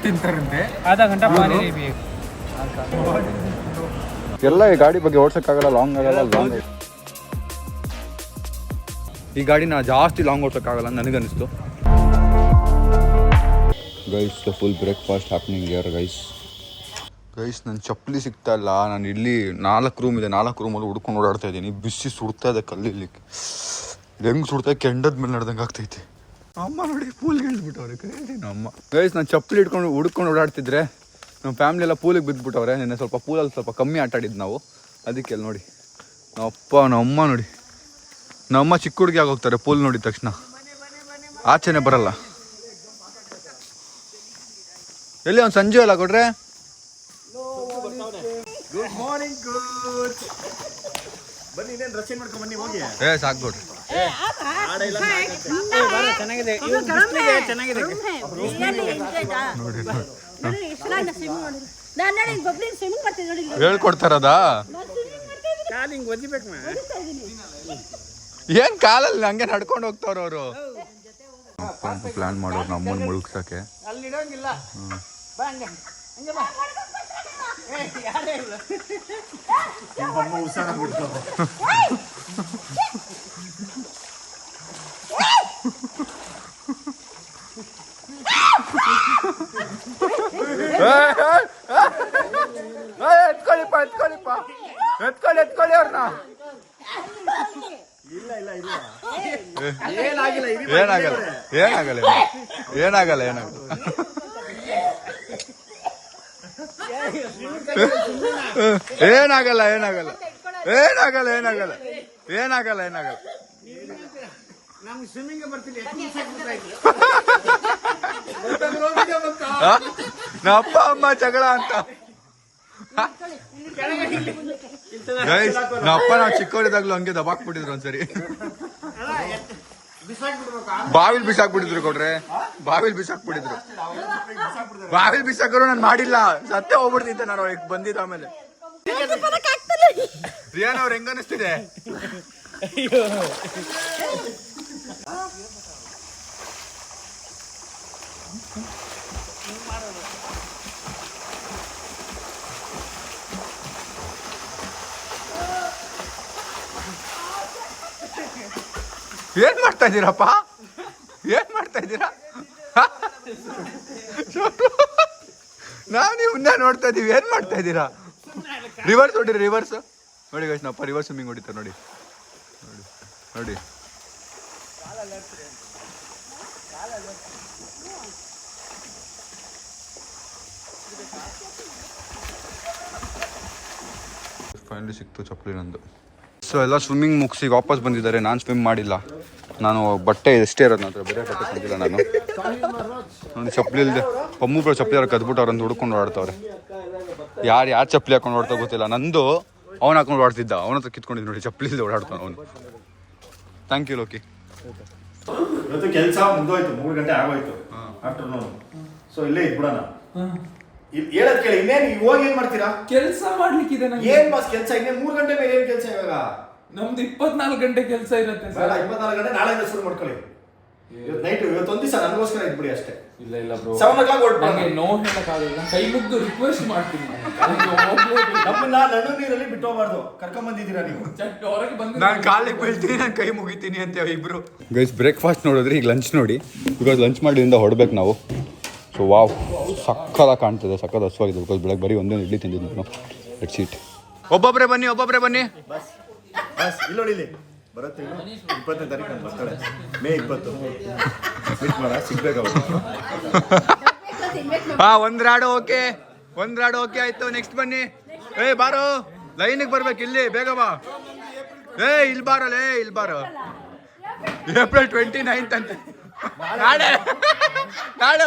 ತಿಂತಾರಂತೆ आधा घंटा पानी नहीं पिए ಎಲ್ಲ ಈ ಗಾಡಿ ಬಗ್ಗೆ ಓಡ್ಸೋಕ್ಕಾಗಲ್ಲ, ಲಾಂಗ್ ಆಗಲ್ಲ. ಈ ಗಾಡಿನ ಜಾಸ್ತಿ ಲಾಂಗ್ ಓಡ್ಸೋಕ್ಕಾಗಲ್ಲ ನನಗನ್ನಿಸ್ತು. Guys full breakfast happening here guys. ನನ್ನ ಚಪ್ಪಲಿ ಸಿಗ್ತಾ ಇಲ್ಲ. ನಾನು ಇಲ್ಲಿ 4 ರೂಮ್ ಇದೆ, 4 ರೂಮಲ್ಲಿ ಹುಡ್ಕೊಂಡು ಓಡಾಡ್ತಾ ಇದ್ದೀನಿ. ಬಿಸಿ ಸುಡ್ತಾ ಇದೆ ಕಲ್ಲಿಲಿಕ್ಕೆ. ಹೆಂಗೆ ಸುಡ್ತಾ ಕೆಂಡದ ಮೇಲೆ ನಡೆದಂಗೆ ಆಗ್ತೈತಿ. ಅಮ್ಮ ನೋಡಿ ಪೂಲ್ಗೆ ಇಳಿದ್ಬಿಟ್ಟವ್ರೆ ನಮ್ಮ ಗೈಸ್. ನಾನು ಚಪ್ಪಲಿ ಹುಡ್ಕೊಂಡು ಓಡಾಡ್ತಿದ್ರೆ ನಮ್ಮ ಫ್ಯಾಮಿಲಿ ಎಲ್ಲ ಪೂಲಿಗೆ ಬಿದ್ದುಬಿಟ್ಟವ್ರೆ. ನಿನ್ನೆ ಸ್ವಲ್ಪ ಪೂಲಲ್ಲಿ ಸ್ವಲ್ಪ ಕಮ್ಮಿ ಆಟ ಆಡಿದ್ದು ನಾವು. ಅದಕ್ಕೆ ಅಲ್ಲಿ ನೋಡಿ ನಮ್ಮಮ್ಮ ನೋಡಿ, ನಮ್ಮಮ್ಮ ಚಿಕ್ಕ ಹುಡುಗಿ ಆಗೋಗ್ತಾರೆ ಪೂಲ್ ನೋಡಿದ ತಕ್ಷಣ. ಆಚೆನೆ ಬರಲ್ಲ. ಎಲ್ಲಿ ಒಂದು ಸಂಜೆ ಅಲ್ಲ ಕೊಡ್ರೆ. ಗುಡ್ ಮಾರ್ನಿಂಗ್ ಗುಡ್ ಬನ್ನಿ, ಇನ್ನೇನು ರಚನೆ ಮಾಡ್ಕೊಂಡು ಬನ್ನಿ ಹೋಗಿ. ಸಾಕು ಕೊಡ್ರಿ. ಚೆನ್ನಾಗಿದೆ ಹೇಳ್ಕೊಡ್ತಾರದ ಏನ್ ಕಾಲಲ್ಲಿ ಹಂಗೆ ನಡ್ಕೊಂಡು ಹೋಗ್ತಾವ್ರ ಅವರು. ಪ್ಲಾನ್ ಮಾಡೋರು ನಮ್ಮನ್ನ ಮುಳುಗ್ಸಕ್ಕೆ. ಎತ್ಕೊಳ್ಳಿ ಅವ್ರನ್ನ. ಏನಾಗಲ್ಲ ನಮ್ಮ ಅಪ್ಪ ಅಮ್ಮ ಜಗಳ ಅಂತ. ನಮ್ಮಪ್ಪ ನಾವು ಚಿಕ್ಕವರಿದ್ದಾಗ್ಲೂ ಹಂಗೆ ದಬಾಕ್ಬಿಟ್ಟಿದ್ರು ಒಂದ್ಸರಿ. ಬಾವಿಲ್ ಬಿಸಾಕ್ಬಿಟ್ಟಿದ್ರು ಕೊಡ್ರೆ. ಬಾವಿಲ್ ಬಿಸಾಕರು ನಾನು ಮಾಡಿಲ್ಲ. ಸತ್ಯ ಹೋಗ್ಬಿಡ್ತಿದ್ದೆ ನಾನು ಬಂದಿದ್ದ. ಆಮೇಲೆ ರಿಯಾನ್ ಅವ್ರು ಹೆಂಗ ಅನಿಸ್ತಿದೆ? ಏನ್ ಮಾಡ್ತಾ ಇದ್ದೀರಪ್ಪ? ನಾವು ನೀವು ಮುಂದೆ ನೋಡ್ತಾ ಇದೀವಿ. ಏನ್ ಮಾಡ್ತಾ ಇದ್ದೀರಾ? ರಿವರ್ಸ್ ಹೊಡಿರಿ. ರಿವರ್ಸ್ ನೋಡಿ ಗೈಸ್, ನಪ್ಪ ರಿವರ್ಸ್ ಸ್ವಿಮ್ಮಿಂಗ್ ಹೊಡಿತಾರೆ ನೋಡಿ. ಫೈನಲಿ ಸಿಕ್ತು ಚಪ್ಪಲಿ ನಂದು. ಸೊ ಎಲ್ಲ ಸ್ವಿಮ್ಮಿಂಗ್ ಮುಗಿಸಿ ವಾಪಸ್ ಬಂದಿದ್ದಾರೆ. ನಾನು ಸ್ವಿಮ್ ಮಾಡಿಲ್ಲ. ನಾನು ಬಟ್ಟೆ ಎಷ್ಟೇ ಇರೋದು ನನ್ನ ಹತ್ರ, ಬೇರೆ ಬಟ್ಟೆ ತಂದಿಲ್ಲ ನಾನು. ನೋಡಿ ಚಪ್ಪಲಿ ಇಲ್ಲದೆ ಒಮ್ಮೊಬ್ರು ಚಪ್ಪಲಿ ಯಾರು ಕದ್ಬಿಟ್ಟು ಅವ್ರನ್ನ ಹುಡ್ಕೊಂಡು ಓಡಾಡ್ತವ್ರೆ. ಯಾರು ಚಪ್ಪಲಿ ಹಾಕೊಂಡು ಓಡ್ತಾ ಗೊತ್ತಿಲ್ಲ. ನಂದು ಅವ್ನು ಹಾಕೊಂಡು ಓಡ್ತಿದ್ದ, ಅವನ ಹತ್ರ ಕಿತ್ಕೊಂಡಿದ್ದು ನೋಡಿ. ಚಪ್ಪಲಿ ಇಲ್ಲದೆ ಓಡಾಡ್ತಾನೆ ಅವನು. Thank you Loki. ಇವತ್ತು ಕೆಲಸ ಮುಗಿದೋಯ್ತು, 3 ಗಂಟೆ ಆಗೋಯ್ತು ಆಫ್ಟರ್ನೂನ್. ಸೊ ಇಲ್ಲೇ ಇದ್ಬಿಡೋಣ. ಹೇಳದ್ ಕೇಳಿ, ಇನ್ನೇನು ಇವಾಗ ಏನ್ ಮಾಡ್ತೀರಾ? ಕೆಲಸ ಮಾಡ್ಲಿಕ್ಕಿದೆ ಏನ್ ಬಾಸ್ ಕೆಲಸ? ಇನ್ನೇನು 3 ಗಂಟೆ ಮೇಲೆ ಏನ್ ಕೆಲಸ ಇವಾಗ? ನಮ್ದು 24 ಗಂಟೆ ಕೆಲಸ ಇರುತ್ತೆ. 24 ಗಂಟೆ ನಾಳೆಯಿಂದ ಶುರು ಮಾಡ್ಕೊಳ್ಳಿ. ನೈಟ್ ಇವತ್ತೊಂದು ದಿವಸ ನನಗೋಸ್ಕರ ಇದ್ಬಿಡಿ ಅಷ್ಟೇ. ಇಲ್ಲ ಬ್ರೋ, 7 o'clock ಹೊರಡ್ಬಿಡೋಣ. ನೋ ಹೇಳಕ್ಕಾಗಲ್ಲ. ಕೈ ಮುಗ್ದು ರಿಕ್ವೆಸ್ಟ್ ಮಾಡ್ತೀನಿ. ನಮ್ಮನ್ನ ನಡು ನೀರಲ್ಲಿ ಬಿಟ್ಟು ಹೋಗ್ಬಾರ್ದು. ಕರ್ಕೊಂಡ್ ಬಂದಿದ್ದೀರಾ ನೀವು. ಹೊರಗೆ ಬಂದು ನಾನು ಕಾಲಿಗೆ ಬೀಳ್ತೀನಿ, ನಾನು ಕೈ ಮುಗಿತೀನಿ ಅಂತ ಇಬ್ರು. ಗೈಸ್ ಬ್ರೇಕ್ಫಾಸ್ಟ್ ನೋಡಿದ್ರಿ, ಈಗ ಲಂಚ್ ನೋಡಿ. ಬಿಕಾಸ್ ಲಂಚ್ ಮಾಡಿದಿಂದ ಹೊರಡ್ಬೇಕು ನಾವು. ಸೊ ವಾವ್, ಸಕ್ಕದಾಗಿ ಕಾಣ್ತದೆ, ಸಕ್ಕದ ಹಸುವಾಗಿದೆ. ಬಿಕಾಸ್ ಬೆಳಗ್ಗೆ ಬರೀ ಒಂದೊಂದು ಇಡ್ಲಿ ತಿಂದಿದ್ದು ನಾನು. ಲೆಟ್ಸ್ ಈಟ್. ಒಬ್ಬೊಬ್ಬರೇ ಬನ್ನಿ. ಬಸ್ ಇಲ್ಲೋಡಿ, ಇಲ್ಲಿ ಬರುತ್ತೆ. 20ನೇ ತಾರೀಕು ನಾನು ಬರ್ತಾಳೆ, ಮೇ 20. ಮೀಟ್ ಮಾಡ ಸಿಗ್ಬೇಕು. ಒಂದ್ ರಾಡು ಓಕೆ ಆಯ್ತು. ನೆಕ್ಸ್ಟ್ ಬನ್ನಿ. ಬಾರೋ, ಲೈನಿಗೆ ಬರ್ಬೇಕು. ಇಲ್ಲಿ ಬೇಗ ಬಾ. ಇಲ್ಲಿ ಬಾರೋ. ಏಪ್ರಿಲ್ 29 ಅಂತ. ನಾಳೆ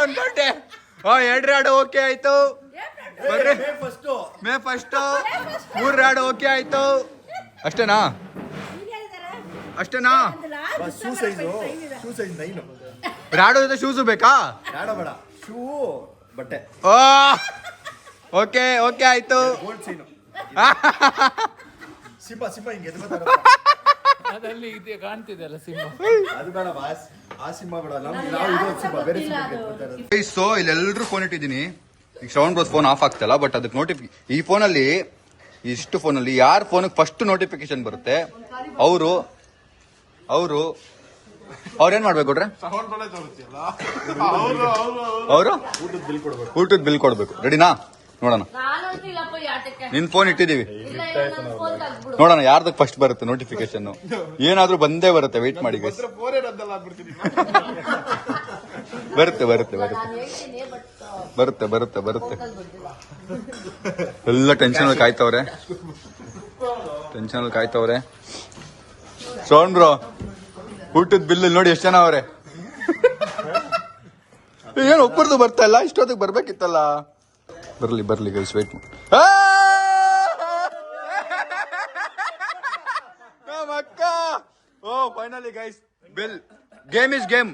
1 ಗಂಟೆ. 2 ರಾಡು ಓಕೆ ಆಯ್ತು. ಬರ್ರಿ. ಮೇ 1 3 ರಾಡು ಓಕೆ ಆಯ್ತು. ಅಷ್ಟೇನಾ? Shoe size 9. ರಾಡೋ ಜೊತೆ ಶೂಸು ಬೇಕಾ? ಬೇಡ, ಶೂ ಬಟ್ಟೆ. ಓಕೆ ಆಯ್ತು. Gold chain. ಸಿಂಪ ಹಿಂಗೆ ಎದ್ದು ಅದಲ್ಲಿ ಇದೆ ಕಾಣ್ತಿದೆ ಅಲ್ಲ ಸಿಂಹ. ಅದು ಬೇಡ ಬಾಸ್, ಆ ಸಿನಿಮಾ ಬೇಡ, ನಮ್ಗೆ ನಾವು ಇದು ಸಿನಿಮಾ ಬೇರೆ ಸಿನಿಮಾ. ಸೊ ಇಲ್ಲೆಲ್ಲರೂ ಫೋನ್ ಇಟ್ಟಿದ್ದೀನಿ. ಈಗ ಶ್ರವಣ್ ಬ್ರೋಸ್ ಫೋನ್ ಆಫ್ ಆಗ್ತಲ್ಲ, ಬಟ್ ಅದಕ್ಕೆ ಈ ಫೋನಲ್ಲಿ ಇಷ್ಟು ಫೋನಲ್ಲಿ ಯಾರ ಫೋನಿಗೆ ಫಸ್ಟ್ ನೋಟಿಫಿಕೇಶನ್ ಬರುತ್ತೆ ಅವ್ರೇನ್ ಮಾಡ್ಬೇಕು ಕೊಡ್ರೆ ಅವರು ಊಟದ ಬಿಲ್ ಕೊಡ್ಬೇಕು. ರೆಡಿನಾ? ನೋಡೋಣ. ನಿನ್ ಫೋನ್ ಇಟ್ಟಿದೀವಿ, ನೋಡೋಣ ಯಾರ್ದಕ್ ಫಸ್ಟ್ ಬರುತ್ತೆ ನೋಟಿಫಿಕೇಶನ್. ಏನಾದ್ರೂ ಬಂದೇ ಬರುತ್ತೆ, ವೇಟ್ ಮಾಡಿ ಗೈಸ್. ಬರುತ್ತೆ ಬರುತ್ತೆ ಬರುತ್ತೆ ಬರುತ್ತೆ ಬರುತ್ತೆ ಬರುತ್ತೆ. ಎಲ್ಲ ಟೆನ್ಷನ್ ಕಾಯ್ತವ್ರೆ. ಸೌಂಡ್ ಬ್ರೋ, ಊಟದ ಬಿಲ್ ನೋಡಿ ಎಷ್ಟು ಜನ ಅವ್ರೆ. ಏನ್ ಒಬ್ಬರದು ಬರ್ತಾ ಇಲ್ಲ, ಇಷ್ಟೊತ್ತಿಗೆ ಬರ್ಬೇಕಿತ್ತಲ್ಲ. ಬರ್ಲಿ ಗೈಸ್, ವೇಟ್ ಮಾಡಿ. ಅಕ್ಕ, oh finally guys, bill. Game is game,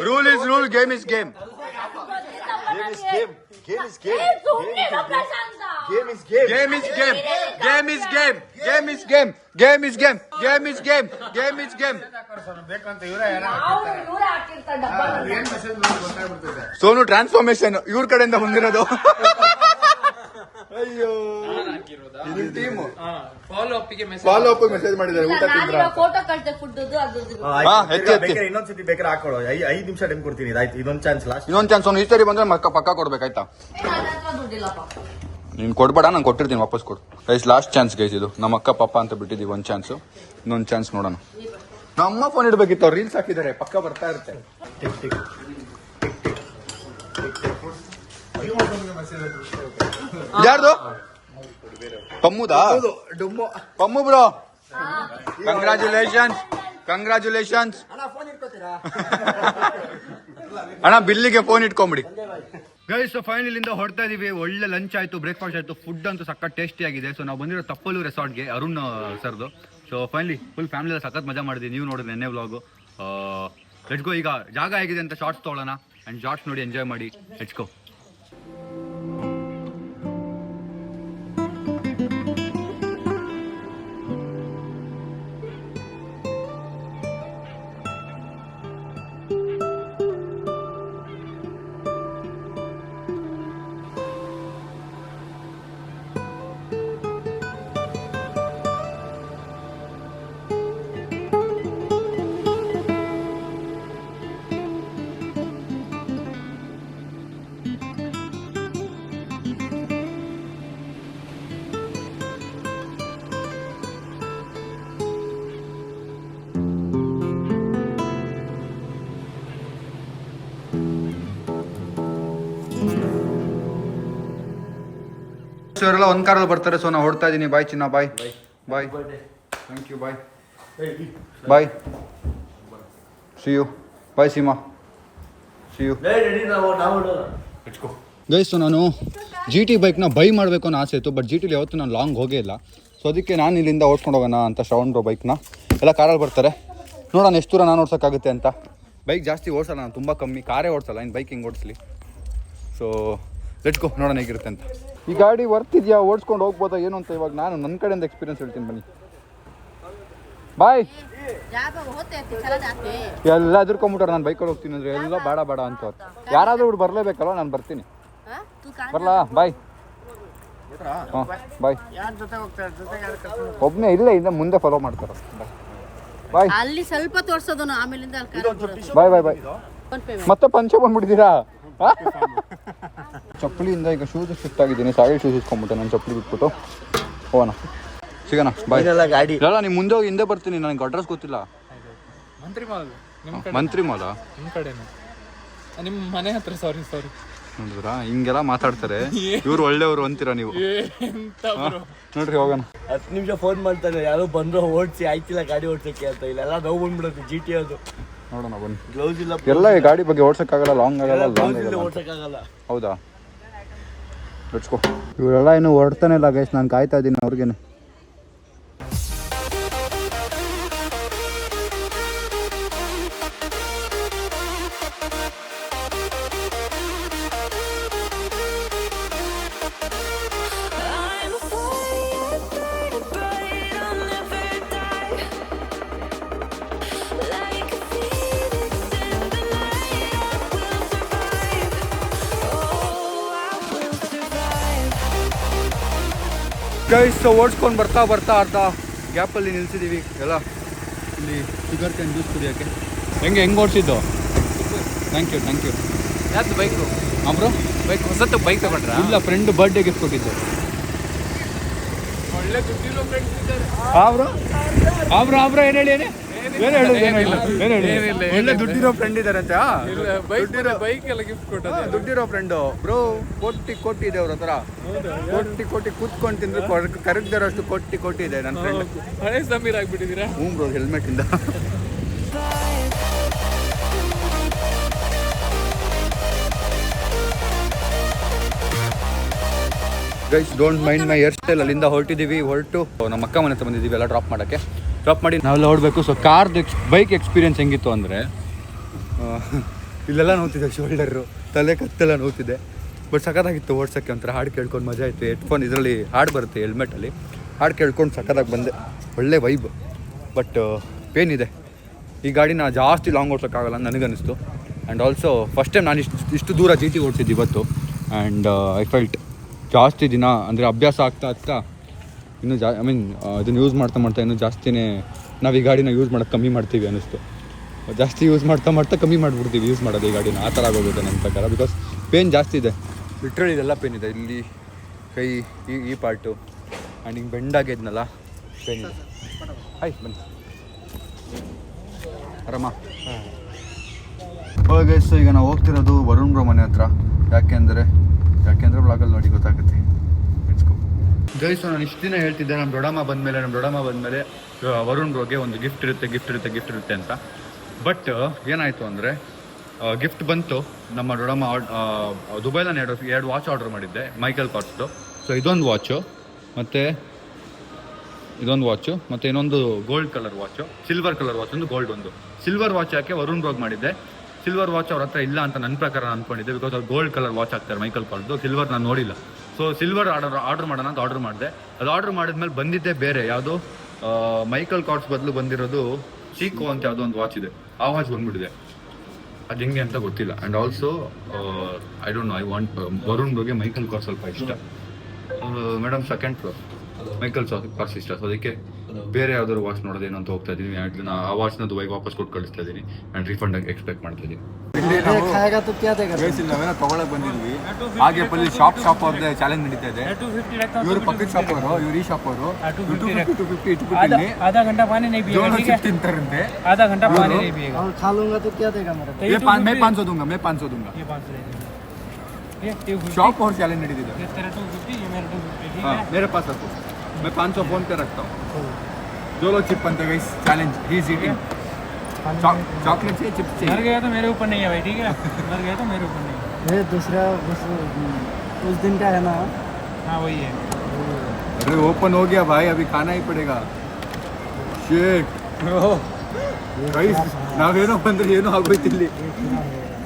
rule is rule, game is game. Game is game. Sonu transformation ಇವ್ರ ಕಡೆಯಿಂದ ಬಂದಿರೋದು. ಅಯ್ಯೋ, ಫಾಲೋ ಅಪ್ ಮೆಸೇಜ್ ಮಾಡಿದ್ದಾರೆ. ಊಟ ತಿಂದ್ರ? ಫೋಟೋ ಕಳ್ದೆ ಫುಡ್ ಇನ್ನೊಂದ್ಸತಿ ಬೇಕಾದ್ರೆ ಹಾಕೊಳ್ಳೋ. 5 ನಿಮಿಷ ಟೈಮ್ ಕೊಡ್ತೀನಿ. ಆಯ್ತು, ಇದೊಂದ್ ಚಾನ್ಸ್ ಲಾಸ್ಟ್. ಇನ್ನೊಂದ್ ಚಾನ್ಸ್. ಈ ಸರಿ ಬಂದ್ರೆ ಪಕ್ಕ ಕೊಡ್ಬೇಕಾಯ್ತಾ? ನೀನ್ ಕೊಡ್ಬೇಡ, ನಾನು ಕೊಟ್ಟಿರ್ತೀನಿ, ವಾಪಸ್ ಕೊಡು. ಗೈಸ್ ಲಾಸ್ಟ್ ಚಾನ್ಸ್ ಗೈಸ್ ಇದು. ನಮ್ಮ ಅಕ್ಕ ಪಾಪ ಅಂತ ಬಿಟ್ಟಿದೀವಿ ಒಂದ್ ಚಾನ್ಸ್. ಇನ್ನೊಂದ್ ಚಾನ್ಸ್ ನೋಡೋಣ. ನಮ್ಮ ಫೋನ್ ಇಡ್ಬೇಕಿತ್ತು, ಅವ್ರು ರೀಲ್ಸ್ ಹಾಕಿದ್ದಾರೆ, ಪಕ್ಕ ಬರ್ತಾ ಇರುತ್ತೆ. ಯಾರ್ದು? ಪಮ್ಮುದಾ? ಪಮ್ಮು ಬ್ರೋ, ಕಂಗ್ರಾಚುಲೇಷನ್ಸ್ ಅಣ್ಣ. ಬಿಲ್ಲಿಗೆ ಫೋನ್ ಇಟ್ಕೊಂಬಿಡಿ ಗೈಸ್. ಸೊ ಫೈನಲ್ ಇಂದ ಹೊರಡ್ತಾ ಇದೀವಿ. ಒಳ್ಳೆ ಲಂಚ್ ಆಯ್ತು, ಬ್ರೇಕ್ಫಾಸ್ಟ್ ಆಯ್ತು, ಫುಡ್ ಅಂತೂ ಸಖತ್ ಟೇಸ್ಟಿ ಆಗಿದೆ. ಸೊ ನಾವು ಬಂದಿರೋ ತಪ್ಪಲು ರೆಸಾರ್ಟ್ಗೆ, ಅರುಣ್ ಸರ್ದು. ಸೊ ಫೈನಲಿ ಫುಲ್ ಫ್ಯಾಮಿಲಿ ಎಲ್ಲ ಸಖತ್ ಮಜಾ ಮಾಡಿದ್ವಿ. ನೀವು ನೋಡಿದ್ರೆ ನೆನ್ನೆ ವ್ಲಾಗು. Let's go. ಈಗ ಜಾಗ ಆಗಿದೆ ಅಂತ ಶಾರ್ಟ್ಸ್ ತೊಗೊಳ್ಳೋಣ, ಅಂಡ್ ಶಾರ್ಟ್ಸ್ ನೋಡಿ ಎಂಜಾಯ್ ಮಾಡಿ. Let's go. ಇವರೆಲ್ಲ ಒಂದ್ ಕಾರಲ್ಲಿ ಬರ್ತಾರೆ. ಸೊ ನಾವು ಹೊಡ್ತಾ ಇದೀನಿ. ಬಾಯ್ ಚಿನ್ನ, bye bye. Thank you, bye bye. See you. Bye Seema, see you. Guys, ನಾನು GT ಬೈಕ್ನ ಬೈ ಮಾಡಬೇಕು ಅನ್ನೋ ಆಸೆ ಇತ್ತು, ಬಟ್ GTಲಿ ಯಾವತ್ತೂ ನಾನು ಲಾಂಗ್ ಹೋಗೇ ಇಲ್ಲ. ಸೊ ಅದಕ್ಕೆ ನಾನು ಇಲ್ಲಿಂದ ಓಡಿಸ್ಕೊಂಡು ಹೋಗೋಣ ಅಂತ ಶ್ರವಣ್ ಬ್ರೋ ಬೈಕ್ನ. ಎಲ್ಲ ಕಾರಲ್ಲಿ ಬರ್ತಾರೆ, ನೋಡೋಣ ಎಷ್ಟು ದೂರ ನಾನು ಓಡ್ಸೋಕ್ಕಾಗುತ್ತೆ ಅಂತ. ಬೈಕ್ ಜಾಸ್ತಿ ಓಡಿಸಲ್ಲ ನಾನು, ತುಂಬ ಕಮ್ಮಿ. ಕಾರೇ ಓಡಿಸಲ್ಲ, ಇನ್ನು ಬೈಕ್ ಹಿಂಗೆ ಓಡಿಸ್ಲಿ. ಸೊ ಲೆಟ್ಸ್ ಗೋ, ನೋಡೋಣ ಹೇಗಿರುತ್ತೆ ಅಂತ. ಈ ಗಾಡಿ ವರ್ತ್ ಇದೆಯಾ, ಓಡಿಸ್ಕೊಂಡು ಹೋಗ್ಬೋದಾ ಏನು ಅಂತ ಇವಾಗ ನಾನು ನನ್ನ ಕಡೆಯಿಂದ ಎಕ್ಸ್ಪೀರಿಯನ್ಸ್ ಹೇಳ್ತೀನಿ, ಬನ್ನಿ. ಬಾಯ್. ಎಲ್ಲ ಎದುರ್ಕೊಂಬಿಟ್ಟಾರೆ ನಾನು ಬೈಕಲ್ಲಿ ಹೋಗ್ತೀನಿ ಅಂದರೆ. ಎಲ್ಲ ಬೇಡ ಅಂತ. ಯಾರಾದರೂ ಇವ್ರು ಬರಲೇಬೇಕಲ್ವ, ನಾನು ಬರ್ತೀನಿ. ಬರಲಾ? ಬಾಯ್. ಹಾಂ ಬಾಯ್. ಒಬ್ಬನೇ ಇಲ್ಲ, ಮುಂದೆ ಫಾಲೋ ಮಾಡ್ತಾರೆ. ಬಾಯ್. ಅಲ್ಲಿ ಸ್ವಲ್ಪ ತೋರ್ಸೋದು, ಆಮೇಲಿಂದ ಬಾಯ್ ಬಾಯ್ ಬಾಯ್. ಮತ್ತೆ ಪಂಚೆ ಬಂದ್ಬಿಟ್ಟಿದ್ದೀರಾ? ಚಪ್ಪಲಿಯಿಂದ ಈಗ ಶೂಸ್ ಶಿಫ್ಟ್ ಆಗಿದ್ದೀನಿ. ಸಾಯಿಲ್ ಶೂಸ್ ಇಸ್ಕೊಂಡ್ಬಿಟ್ಟೆ, ನಾನು ಚಪ್ಪಲಿ ಬಿಟ್ಬಿಟ್ಟು ಹೋಗೋಣ. ಸಿಗೋಣ, ಬಾಯ್. ಗಾಡಿ ಇಲ್ಲ, ನೀವು ಮುಂದೆ ಹೋಗಿ ಹಿಂದೆ ಬರ್ತೀನಿ, ನನಗೆ ಅಡ್ರೆಸ್ ಗೊತ್ತಿಲ್ಲ. ಮಂತ್ರಿ ಮಾಲ ನಿಮ್ಮ ಕಡೆನೇ, ನಿಮ್ಮ ಮನೆ ಹತ್ರ. ಸಾರಿ ನೋಡಿದ್ರಾ, ಹಿಂಗೆಲ್ಲ ಮಾತಾಡ್ತಾರೆ ಇವ್ರು. ಒಳ್ಳೆಯವರು ಅಂತೀರಾ ನೀವು. ನೋಡ್ರಿ, ಹೋಗೋಣ. 10 ನಿಮಿಷ ಫೋನ್ ಮಾಡ್ತಾನೆ, ಯಾರೋ ಬಂದ್ರು ಓಡಿಸಿ ಆಯ್ತಿಲ್ಲ ಗಾಡಿ ಓಡ್ಸಕ್ಕೆ ಅಂತ. ಇಲ್ಲೆಲ್ಲ ನೋವು ಬಂದ್ಬಿಡುತ್ತೆ. GT ಅದು. ನೋಡೋಣ ಬನ್ನಿ. ಗ್ಲೌಸ್ ಇಲ್ಲ, ಎಲ್ಲ ಈ ಗಾಡಿ ಬಗ್ಗೆ ಓಡ್ಸಕ್ಕಾಗಲ್ಲ, ಲಾಂಗ್ ಆಗಲ್ಲ. ಓಡ್ಸಕ್ಕಾಗಲ್ಲ. ಹೌದಾ? Let's go. ಇವರೆಲ್ಲ ಇನ್ನೂ ಹೊರಡ್ತಾನೆ ಇಲ್ಲ ಗೈಸ್, ನಾನು ಕಾಯ್ತಾ ಇದ್ದೀನಿ ಅವ್ರಿಗೇನೆ. ಗೈಸ್ ಓಡಿಸ್ಕೊಂಡು ಬರ್ತಾ ಬರ್ತಾ ಅರ್ಧ ಗ್ಯಾಪಲ್ಲಿ ನಿಲ್ಸಿದ್ದೀವಿ ಎಲ್ಲ ಇಲ್ಲಿ ಶುಗರ್ ಕ್ಯಾನ್ ಜ್ಯೂಸ್ ಕುಡಿಯೋಕ್ಕೆ. ಹೆಂಗೆ ಓಡಿಸಿದ್ದು? Thank you. ಯಾವ್ದು ಬೈಕು? ಬ್ರೋ ಬೈಕ್ ಹೊಸತ್ತು ಬೈಕ್ ತಗೊಂಡ್ರ? ಇಲ್ಲ, ಫ್ರೆಂಡ್ ಬರ್ಡೇ ಗಿಫ್ಟ್ ಕೊಟ್ಟಿದ್ದು. ಒಳ್ಳೆ ದುಡ್ಡಿರೋ ಫ್ರೆಂಡ್ಸ್ ಇದ್ದಾರೆ. ಬ್ರೋ ಏನು ಹೇಳಿ ಏನಿಲ್ಲ. ಒಳ್ಳೆ ದುಡ್ಡಿರೋ ಫ್ರೆಂಡ್ ಇದಾರಂತೆ. ಬೈಕ್ ಎಲ್ಲ ಗಿಫ್ಟ್ ಕೊಟ್ಟದ್ದು. ದುಡ್ಡಿರೋ ಫ್ರೆಂಡು ಬ್ರೋ, ಕೋಟಿ ಇದೆ ಅವ್ರ ಹತ್ರ. ಕೋಟಿ ಕೂತ್ಕೊಂಡು ತಿಂದ್ರೆ ಕರಗ್ದಿರೋಷ್ಟು ಕೋಟಿ ಇದೆ ನನ್ನ ಫ್ರೆಂಡ್. ಹಳೆ ಸಮೀರ್ ಆಗ್ಬಿಟ್ಟಿದ್ದೀರಾ? ಹ್ಞೂ ಬ್ರೋ, ಹೆಲ್ಮೆಟ್ ಇಂದ. Guys don't mind my hair style. ಅಲ್ಲಿಂದ ಹೊರಟು ನಮ್ಮ ಅಕ್ಕ ಮನೆ ಹತ್ರ ಬಂದಿದ್ದೀವಿ ಎಲ್ಲ ಡ್ರಾಪ್ ಮಾಡಿ ನಾವೆಲ್ಲ ಹೊರಡಬೇಕು. ಸೊ ಬೈಕ್ ಎಕ್ಸ್ಪೀರಿಯನ್ಸ್ ಹೆಂಗಿತ್ತು ಅಂದರೆ, ಇಲ್ಲೆಲ್ಲ ನೋವ್ತಿದೆ, ಶೋಲ್ಡರು, ತಲೆ ಕತ್ತೆಲ್ಲ ನೋವ್ತಿದೆ. ಬಟ್ ಸಖತ್ತಾಗಿತ್ತು ಓಡ್ಸೋಕ್ಕೆ. ಒಂಥರ ಹಾಡು ಕೇಳ್ಕೊಂಡು ಮಜಾ ಆಯಿತು. ಹೆಡ್ಫೋನ್ ಇದರಲ್ಲಿ ಹಾಡು ಬರುತ್ತೆ ಹೆಲ್ಮೆಟಲ್ಲಿ, ಹಾಡು ಕೇಳ್ಕೊಂಡು ಸಖತ್ತಾಗಿ ಬಂದೆ. ಒಳ್ಳೆ ವೈಬ್. ಬಟ್ ಪೇನ್ ಇದೆ. ಈ ಗಾಡಿನ ಜಾಸ್ತಿ ಲಾಂಗ್ ಓಡ್ಸೋಕ್ಕಾಗಲ್ಲ ಅಂತ ನನಗನ್ನಿಸ್ತು. ಆ್ಯಂಡ್ ಆಲ್ಸೋ ಫಸ್ಟ್ ಟೈಮ್ ನಾನು ಇಷ್ಟು ದೂರ GT ಓಡಿಸಿದ್ದು ಇವತ್ತು. ಆ್ಯಂಡ್ ಐ ಫೆಲ್ಟ್ ಜಾಸ್ತಿ ದಿನ ಅಂದರೆ ಅಭ್ಯಾಸ ಆಗ್ತಾ ಇನ್ನೂ ಇದನ್ನು ಯೂಸ್ ಮಾಡ್ತಾ ಇನ್ನೂ ಜಾಸ್ತಿನೇ ನಾವು ಈ ಗಾಡಿನ ಯೂಸ್ ಮಾಡೋಕ್ಕೆ ಕಮ್ಮಿ ಮಾಡ್ತೀವಿ ಅನ್ನಿಸ್ತು. ಜಾಸ್ತಿ ಯೂಸ್ ಮಾಡ್ತಾ ಕಮ್ಮಿ ಮಾಡಿಬಿಡ್ತೀವಿ ಯೂಸ್ ಮಾಡೋದು ಈ ಗಾಡಿನ. ಆ ಥರ ಆಗೋಗುತ್ತೆ ನನ್ನ ಪ್ರಕಾರ. ಬಿಕಾಸ್ ಪೇನ್ ಜಾಸ್ತಿ ಇದೆ, ಲಿಟ್ರಲಿ ಇದೆಲ್ಲ ಪೇನ್ ಇದೆ. ಇಲ್ಲಿ ಕೈ ಈ ಪಾರ್ಟು ಆ್ಯಂಡ್ ಹಿಂಗೆ ಬೆಂಡಾಗಿದ್ನಲ್ಲ, ಪೇನ್ ಇದೆ. ಬನ್ನಿ ಆರಾಮ. ಸೊ ಈಗ ನಾವು ಹೋಗ್ತಿರೋದು ವರುಣ್ ಬ್ರೋ ಮನೆ ಹತ್ರ. ಯಾಕೆಂದರೆ ಬ್ಲಾಗಲ್ಲಿ ನೋಡಿ ಗೊತ್ತಾಗುತ್ತೆ. ಗೈಸ್ ನಾನು ಇಷ್ಟು ದಿನ ಹೇಳ್ತಿದ್ದೆ ನಮ್ಮ ದೊಡ್ಡಮ್ಮ ಬಂದಮೇಲೆ ವರುಣ್ ಬ್ರೋಗೆ ಒಂದು ಗಿಫ್ಟ್ ಇರುತ್ತೆ ಅಂತ. ಬಟ್ ಏನಾಯಿತು ಅಂದರೆ ಗಿಫ್ಟ್ ಬಂತು. ನಮ್ಮ ದೊಡ್ಡಮ್ಮ ದುಬೈಲನ್ನು ಎರಡು ವಾಚ್ ಆರ್ಡರ್ ಮಾಡಿದ್ದೆ, ಮೈಕಲ್ ಕಾರ್ಸ್ದು. ಸೊ ಇದೊಂದು ವಾಚು ಮತ್ತು ಇನ್ನೊಂದು gold colour watch, silver colour watch, ಒಂದು ಗೋಲ್ಡ್ ಒಂದು. ಸಿಲ್ವರ್ ವಾಚ್ ಯಾಕೆ ವರುಣ್ ಬ್ರೋಗ್ ಮಾಡಿದ್ದೆ. ಸಿಲ್ವರ್ ವಾಚ್ ಅವ್ರ ಹತ್ರ ಇಲ್ಲ ಅಂತ ನನ್ನ ಪ್ರಕಾರ ಅಂದ್ಕೊಂಡಿದ್ದೆ. ಬಿಕಾಸ್ ಅವ್ರು ಗೋಲ್ಡ್ ಕಲರ್ ವಾಚ್ ಹಾಕ್ತಾರೆ ಮೈಕಲ್ ಕಾರ್ಸ್ದು. ಸಿಲ್ವರ್ ನಾನು ನೋಡಿಲ್ಲ. ಸೊ ಸಿಲ್ವರ್ ಆರ್ಡರ್ ಮಾಡೋಣ ಅಂತ ಆರ್ಡರ್ ಮಾಡಿದೆ. ಅದು ಆರ್ಡರ್ ಮಾಡಿದ್ಮೇಲೆ ಬಂದಿದ್ದೆ ಬೇರೆ ಯಾವುದೋ ಮೈಕಲ್ ಕಾರ್ಡ್ಸ್ ಬದಲು ಬಂದಿರೋದು ಚೀಕೋ ಅಂತ ಯಾವುದೋ ಒಂದು ವಾಚ್ ಇದೆ. ಆ ವಾಚ್ ಬಂದ್ಬಿಟ್ಟಿದೆ. ಅದು ಹೆಂಗೆ ಅಂತ ಗೊತ್ತಿಲ್ಲ. And also I don't know, I want Varun ಬ್ರೋಗೆ ಮೈಕಲ್ ಕಾರ್ಡ್ ಸ್ವಲ್ಪ ಇಷ್ಟ. Madam second floor Michael Kors ಇಷ್ಟ. ಸೊ ಅದಕ್ಕೆ ಬೇರೆ ಯಾವ್ದಾದ್ರು ವಾಚ್ ನೋಡೋದೇನು ಅಂತ ಹೋಗ್ತಾ ಇದ್ದೀನಿ. ಆ್ಯಂಡ್ ಆ ವಾಚ್ನ ದುಬೈಗೆ ವಾಪಸ್ ಕೊಟ್ಟು ಕಳಿಸ್ತಾ ಇದ್ದೀನಿ. ಆ್ಯಂಡ್ ರಿಫಂಡ್ ಎಕ್ಸ್ಪೆಕ್ಟ್ ಮಾಡ್ತಾ ಇದ್ದೀನಿ. ನಾವೇನೋ ತೊಗೊಳಕ್ಕೆ ಬಂದಿದ್ವಿ. ಹಾಗೆ ಪಲ್ಲಿ ಶಾಪ್ ಅವ್ರದ್ದೇ ಚಾಲೆಂಜ್ ನಡೀತಾ ಇದೆ. ಇವರು ಪಕ್ಕದ ಶಾಪ್ ಅವರು, ಇವ್ರು ಈ ಶಾಪ್ ಅವರು 250 ಇಟ್ಬಿಟ್ಟಿದ್ದೀನಿ. आधा घंटा पानी नहीं पिएगा, ठीक है? ತಿಂತಾರಂತೆ. आधा घंटा पानी नहीं पिएगा। और खा लूंगा तो क्या देगा मेरे को? मैं 500 दूंगा. ये 500 ये 250 शॉप और चैलेंज नडीदिದೆ. ये तेरा 250, ये मेरा 250, ठीक हाँ, है? मेरे पास रखो. मैं 500 फोन पे रखता हूँ. जो लोग चिप बनते गए challenge he is eating chocolate से चिप्स से. मर गया तो मेरे ऊपर नहीं है भाई, ठीक है? मर गया तो मेरे ऊपर नहीं है। ये दूसरा उस दिन का है ना? हाँ वही है। अरे ओपन हो गया भाई, अभी खाना ही पड़ेगा. शिट ಗೈಸ್ ನಾವೇನೋ ಬಂದ್ರೆ ಏನೋ ಆಗೋಯ್ತು ಇಲ್ಲಿ.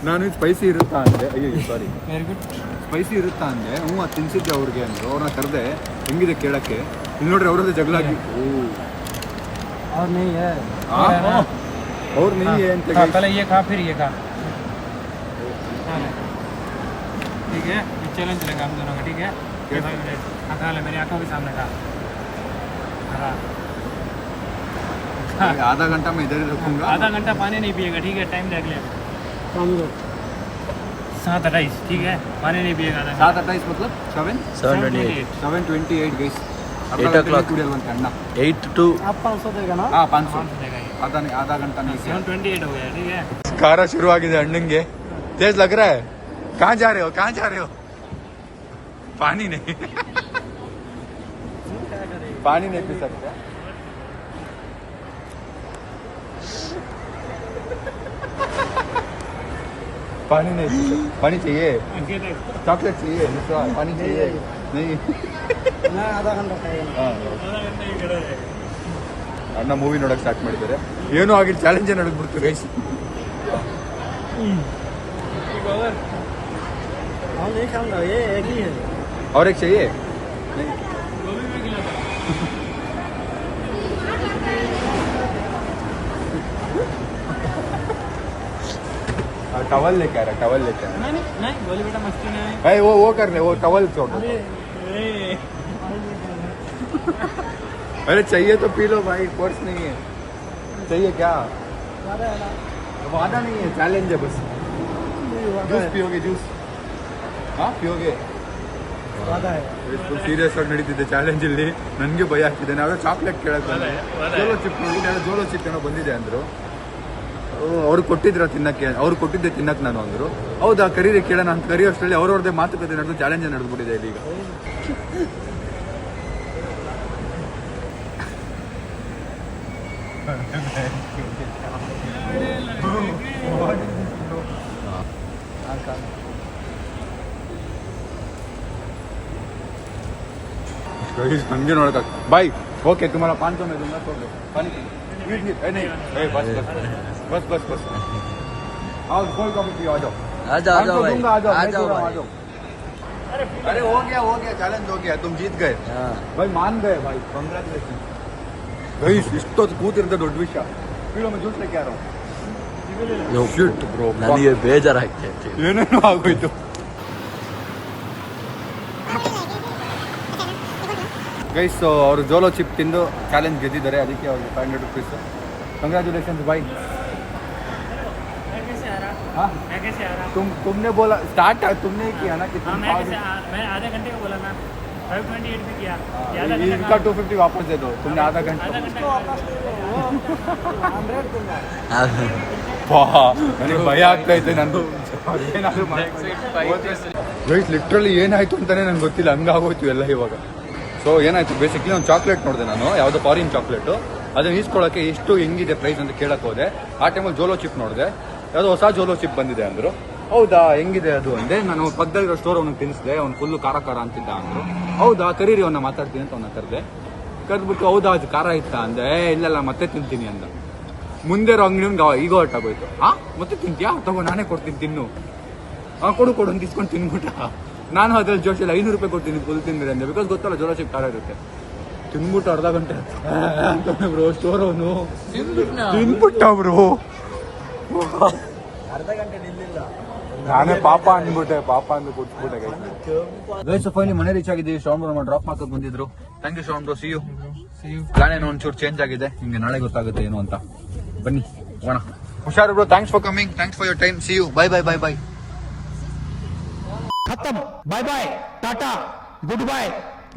ನಾನು ಸ್ಪೈಸಿ ಇರುತ್ತಾ ಅಂದೆ. ಅಯ್ಯೋ ಸಾರಿ, वेरी गुड। ಸ್ಪೈಸಿ ಇರುತ್ತಾ ಅಂದೆ. ಹ್ಞೂ ಅದು ತಿನ್ಸಿದ್ದೆ ಅವ್ರಿಗೆ ಅಂದರು. ಅವ್ರನ್ನ ಕರೆದೆ ಹೆಂಗಿದೆ ಕೇಳಕ್ಕೆ. ಇಲ್ಲಿ ನೋಡ್ರಿ ಅವರದ್ದು ಜಗಳ ಆಗಿ. और नहीं है ಅವ್ರು नहीं है ಅಂತ. पहले ये खा फिर ये खा, ठीक है? ये चैलेंज चलेगा हम दोनों का, ठीक है? हाँ खा ले, मेरी आंखों के सामने खा। आधा घंटा मैं इधर ही रखूंगा. आधा घंटा पानी नहीं पिएगा, ठीक है? टाइम देख ले। 7:28, ठीक है? पानी नहीं पिएगा आधा घंटा। 7:28 मतलब 7:28। 7:28 ಗೈಸ್. 8 o'clock. ಕುಡಿಯಲ್ವಂತೆ ಅಣ್ಣ. 8 to आप 500 देगा ना? ಹಾಂ 500. देगा ये। आधा घंटा नहीं. 7:28 हो गया, ठीक है? ಖಾರ ಶುರುವಾಗಿದೆ ಅಣ್ಣಂಗೆ. तेज लग रहा है. कहाँ जा रहे हो? पानी नहीं पी सकते. पानी नहीं पी सकते. पानी चाहिए, चॉकलेट चाहिए, पानी चाहिए नहीं. ना आधा घंटा खाएगा. ಅಣ್ಣ ಮೂವಿ ನೋಡಕ್ಕೆ ಸ್ಟಾರ್ಟ್ ಮಾಡಿದ್ದಾರೆ. ಏನೂ ಆಗಿಲ್ಲ, ಚಾಲೆಂಜೇ ನಡೆದ್ಬಿಡ್ತು ಗೈಸ್. हम नहीं खाऊंगा, ये एक ही है. और एक चाहिए. टवल लेके आ रहा. नहीं बोली बेटा मस्ती नहीं। भाई वो कर ले, वो टवल छोड़. अरे चाहिए तो पी लो भाई, फोर्स नहीं है। चाहिए क्या? वादा नहीं है, चैलेंज है बस। जूस पियोगे? जूस हाँ पियोगे? ಸೀರಿಯಸ್ ಆಗಿ ನಡೀತಿದ್ದೆ ಚಾಲೆಂಜ್ ಇಲ್ಲಿ. ನನಗೆ ಭಯ ಆಗ್ತಿದೆ. ನಾವೇ ಚಾಕ್ಲೇಟ್ ಕೇಳಕ್ ಜೋಲೋ ಚಿಪ್ ನೋಡಿದ್ದೆ, ಜೋಲೋ ಚಿಪ್ ಏನೋ ಬಂದಿದೆ ಅಂದ್ರು. ಅವ್ರು ಕೊಟ್ಟಿದ್ರ ತಿನ್ನಕ್ಕೆ, ಅವ್ರು ಕೊಟ್ಟಿದ್ದೆ ತಿನ್ನಕ್ಕೆ ನಾನು ಅಂದ್ರು. ಹೌದಾ ಕರೀರಿ ಕೇಳೋಣ ಅಂತ ಕರಿಯೋಷ್ಟರಲ್ಲಿ ಅವ್ರವ್ರದ್ದೇ ಮಾತುಕತೆ ನಡೆದು ಚಾಲೆಂಜ್ ನಡೆದ್ಬಿಟ್ಟಿದೆ ಇಲ್ಲಿ ಈಗ. नंगे नोड़का भाई ओके तुम्हारा 500 में दूंगा तो पानी नहीं बस बस बस बस बस आओ कोई कॉफी पियो आ जाओ आ जाओ आ जाओ भाई दूंगा, आ जाओ आ जाओ। अरे हो गया चैलेंज हो गया, तुम जीत गए भाई, मान गए भाई, कांग्रेचुलेशन भाई। इष्टೊತ್ತು ಕೂತಿರೋದು ದೊಡ್ಡ ವಿಷಯ. ಫೀಲ್ में जूस लेके आ रहा हूं शिट ब्रो, ನನಗೆ ಬೇಜಾರಾಗ್ತೈತೆ. ಏನೇನೋ ಆಗೋಯ್ತು. ಗೈಸ್ ಅವರು ಜೋಲೋ ಚಿಪ್ ತಿಂದು ಚಾಲೆಂಜ್ ಗೆದ್ದಿದ್ದಾರೆ, ಅದಕ್ಕೆ ಅವ್ರಿಗೆ 500 रुपीस. कंग्रेचुलेशन भाई. हाँ तुमने बोला स्टार्ट तुमने ही किया ना कि तुम मैं आधे घंटे को बोला ना, 528 भी किया। इनका 250 वापस दे दो, तुमने आधा घंटा. ನನಗೆ ಭಯ ಆಗ್ತಾ ಇತ್ತು. ನಾನು ಗೈಸ್ ಲಿಟ್ರಲಿ ಏನಾಯ್ತು ಅಂತಾನೆ ನಂಗೆ ಗೊತ್ತಿಲ್ಲ, ಹಂಗಾಗೋಯ್ತು ಎಲ್ಲ ಇವಾಗ. ಸೊ ಏನಾಯ್ತು ಬೇಸಿಕ್ಲಿ ಒಂದು ಚಾಕ್ಲೇಟ್ ನೋಡಿದೆ ನಾನು, ಯಾವುದೋ ಫಾರಿನ್ ಚಾಕ್ಲೇಟು. ಅದನ್ನ ಈಸ್ಕೊಳ್ಳೋಕೆ ಎಷ್ಟು ಹೆಂಗಿದೆ ಪ್ರೈಸ್ ಅಂತ ಕೇಳಕ್ಕೆ ಹೋದೆ. ಆ ಟೈಮಲ್ಲಿ ಜೋಲೋ ಚಿಪ್ ನೋಡಿದೆ, ಯಾವುದೋ ಹೊಸ ಜೋಲೋ ಚಿಪ್ ಬಂದಿದೆ ಅಂದರು. ಹೌದಾ ಹೆಂಗಿದೆ ಅದು ಅಂದೆ. ನಾನು ಪಕ್ಕದಲ್ಲಿರೋ ಸ್ಟೋರ್ ಅವ್ನಿಗೆ ತಿನ್ನಿಸಿದೆ, ಅವ್ನು ಫುಲ್ಲು ಖಾರ ಖಾರ ಅಂತಿದ್ದ ಅಂದರು. ಹೌದಾ ಕರೀರಿ ಅವನ್ನ ಮಾತಾಡ್ತೀನಿ ಅಂತ ಅವನ್ನ ಕರೆದೆ. ಕರೆದ್ಬಿಟ್ಟು ಹೌದಾ ಅದು ಖಾರ ಇತ್ತಾ ಅಂದೆ. ಇಲ್ಲಲ್ಲ ಮತ್ತೆ ತಿಂತೀನಿ ಅಂದ. ಮುಂದೆ ಅಂಗಡಿ ಈಗ ಹೊರಟಾಗೋಯ್ತು. ಮತ್ತೆ ತಿಂತೀಯಾ ತಗೋ ನಾನೇ ಕೊಡ್ತೀನಿ ತಿನ್ನು. ಕೊಡು ಅಂತ ಇಸ್ಕೊಂಡು ತಿನ್ಬಿಟ್ಟ. ನಾನು ಅದ್ರಲ್ಲಿ ಜೋಶಲ್ಲಿ 500 ರೂಪಾಯಿ ಕೊಡ್ತೀನಿ ಫುಲ್ ತಿಂದ್ರೆ ಅಂದೆ, ಬಿಕಾಸ್ ಗೊತ್ತಲ್ಲ ಜೋಲೋ ಚಿಪ್ ಖಾರ ಇರುತ್ತೆ. ತಿನ್ಬಿಟ್ಟು ಅರ್ಧ ಗಂಟೆ ಅಂತ ಬ್ರೋ ಸ್ಟೋರ್ ಅವನು ತಿನ್ಬಿಟ್ಟ ಬ್ರೋ. ಅರ್ಧ ಗಂಟೆ ನಿಲ್ಲಿಲ್ಲ. ನಾನೇ ಪಾಪ ಅಂದ್ಬಿಟ್ಟೆ, ಪಾಪ ಅಂದು ಕೊಟ್ಬಿಟ್ಟೆ. ಗೈಸ್ ಫೈನಲಿ ಮನೆ ರೀಚ್ ಆಗಿದ್ದೀವಿ. ಶ್ರವಣ್ ಬ್ರೋ ಡ್ರಾಪ್ ಮಾಡ್ಕೊಂಡು ಬಂದಿದ್ರು. Thank you Shravan bro. See you. Plan ಏನೋ ಒಂಚೂರು ಚೇಂಜ್ ಆಗಿದೆ, ನಿಮ್ಗೆ ನಾಳೆ ಗೊತ್ತಾಗುತ್ತೆ ಏನು ಅಂತ. ಬನ್ನಿ ಹೋಗೋಣ. ಹುಷಾರು bro, thanks for coming, thanks for your time. See you. Bye bye bye bye. खत्म, bye bye, tata, goodbye,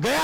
गया.